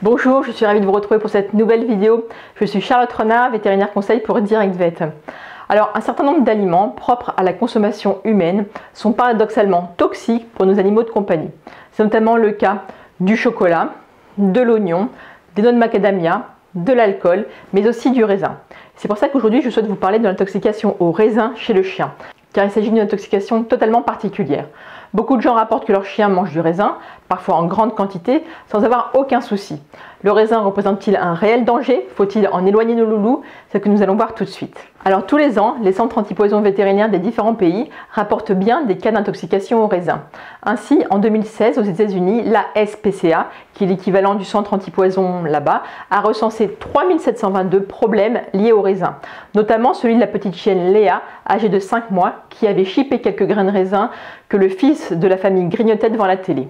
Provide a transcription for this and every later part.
Bonjour, je suis ravie de vous retrouver pour cette nouvelle vidéo. Je suis Charlotte Renard, vétérinaire conseil pour DirectVet. Alors, un certain nombre d'aliments propres à la consommation humaine sont paradoxalement toxiques pour nos animaux de compagnie. C'est notamment le cas du chocolat, de l'oignon, des noix de macadamia, de l'alcool, mais aussi du raisin. C'est pour ça qu'aujourd'hui, je souhaite vous parler de l'intoxication au raisin chez le chien, car il s'agit d'une intoxication totalement particulière. Beaucoup de gens rapportent que leur chien mange du raisin, parfois en grande quantité, sans avoir aucun souci. Le raisin représente-t-il un réel danger? Faut-il en éloigner nos loulous? C'est ce que nous allons voir tout de suite. Alors tous les ans, les centres antipoison vétérinaires des différents pays rapportent bien des cas d'intoxication au raisin. Ainsi, en 2016, aux États-Unis, l'ASPCA, qui est l'équivalent du centre antipoison là-bas, a recensé 3722 problèmes liés au raisin, notamment celui de la petite chienne Léa, âgée de 5 mois, qui avait chippé quelques grains de raisin que le fils de la famille grignotait devant la télé.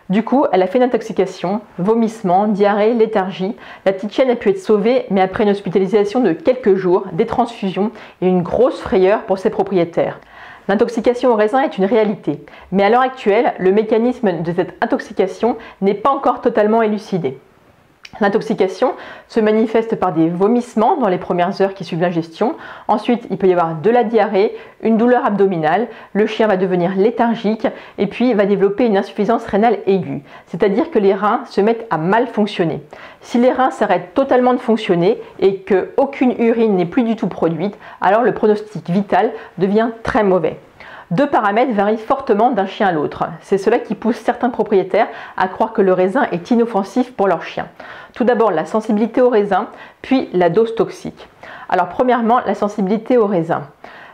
Du coup, elle a fait une intoxication, vomissement, diarrhée, léthargie. La petite chienne a pu être sauvée, mais après une hospitalisation de quelques jours, des transfusions et une grosse frayeur pour ses propriétaires. L'intoxication au raisin est une réalité, mais à l'heure actuelle, le mécanisme de cette intoxication n'est pas encore totalement élucidé. L'intoxication se manifeste par des vomissements dans les premières heures qui suivent l'ingestion. Ensuite, il peut y avoir de la diarrhée, une douleur abdominale, le chien va devenir léthargique et puis va développer une insuffisance rénale aiguë. C'est-à-dire que les reins se mettent à mal fonctionner. Si les reins s'arrêtent totalement de fonctionner et qu'aucune urine n'est plus du tout produite, alors le pronostic vital devient très mauvais. Deux paramètres varient fortement d'un chien à l'autre. C'est cela qui pousse certains propriétaires à croire que le raisin est inoffensif pour leur chien. Tout d'abord, la sensibilité au raisin, puis la dose toxique. Alors premièrement, la sensibilité au raisin.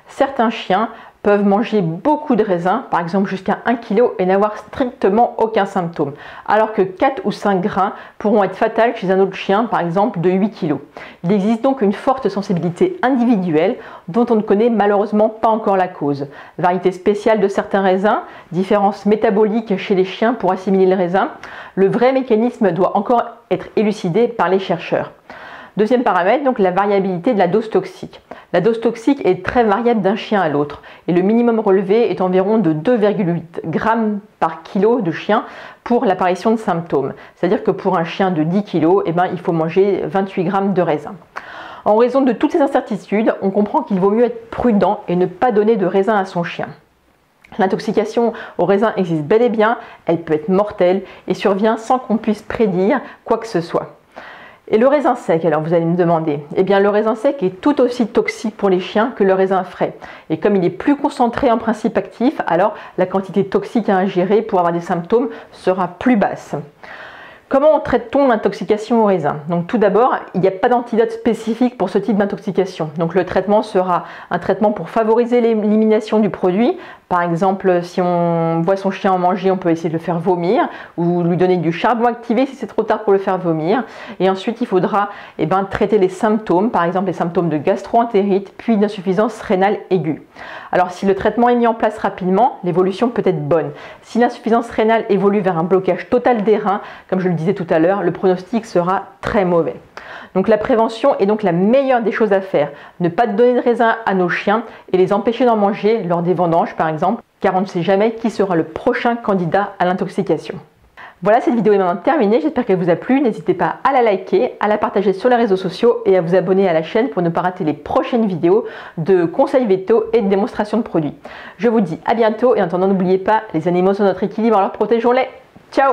Certains chiens peuvent manger beaucoup de raisins, par exemple jusqu'à 1 kg, et n'avoir strictement aucun symptôme, alors que 4 ou 5 grains pourront être fatals chez un autre chien, par exemple de 8 kg. Il existe donc une forte sensibilité individuelle dont on ne connaît malheureusement pas encore la cause. Variété spéciale de certains raisins, différences métaboliques chez les chiens pour assimiler le raisin. Le vrai mécanisme doit encore être élucidé par les chercheurs. Deuxième paramètre, donc la variabilité de la dose toxique. La dose toxique est très variable d'un chien à l'autre et le minimum relevé est environ de 2,8 grammes par kilo de chien pour l'apparition de symptômes. C'est-à-dire que pour un chien de 10 kg, il faut manger 28 grammes de raisin. En raison de toutes ces incertitudes, on comprend qu'il vaut mieux être prudent et ne pas donner de raisin à son chien. L'intoxication au raisin existe bel et bien, elle peut être mortelle et survient sans qu'on puisse prédire quoi que ce soit. Et le raisin sec, alors vous allez me demander, eh bien le raisin sec est tout aussi toxique pour les chiens que le raisin frais. Et comme il est plus concentré en principe actif, alors la quantité toxique à ingérer pour avoir des symptômes sera plus basse. Comment traite-t-on l'intoxication au raisin? Donc tout d'abord, il n'y a pas d'antidote spécifique pour ce type d'intoxication. Donc le traitement sera un traitement pour favoriser l'élimination du produit. Par exemple, si on voit son chien en manger, on peut essayer de le faire vomir ou lui donner du charbon activé si c'est trop tard pour le faire vomir. Et ensuite, il faudra traiter les symptômes, par exemple les symptômes de gastro-entérite, puis d'insuffisance rénale aiguë. Alors si le traitement est mis en place rapidement, l'évolution peut être bonne. Si l'insuffisance rénale évolue vers un blocage total des reins, comme je le disais tout à l'heure, le pronostic sera très mauvais. Donc la prévention est donc la meilleure des choses à faire. Ne pas donner de raisin à nos chiens et les empêcher d'en manger lors des vendanges par exemple, car on ne sait jamais qui sera le prochain candidat à l'intoxication. Voilà, cette vidéo est maintenant terminée, j'espère qu'elle vous a plu. N'hésitez pas à la liker, à la partager sur les réseaux sociaux et à vous abonner à la chaîne pour ne pas rater les prochaines vidéos de conseils véto et de démonstrations de produits. Je vous dis à bientôt et en attendant, n'oubliez pas, les animaux sont notre équilibre, alors protégeons-les. Ciao!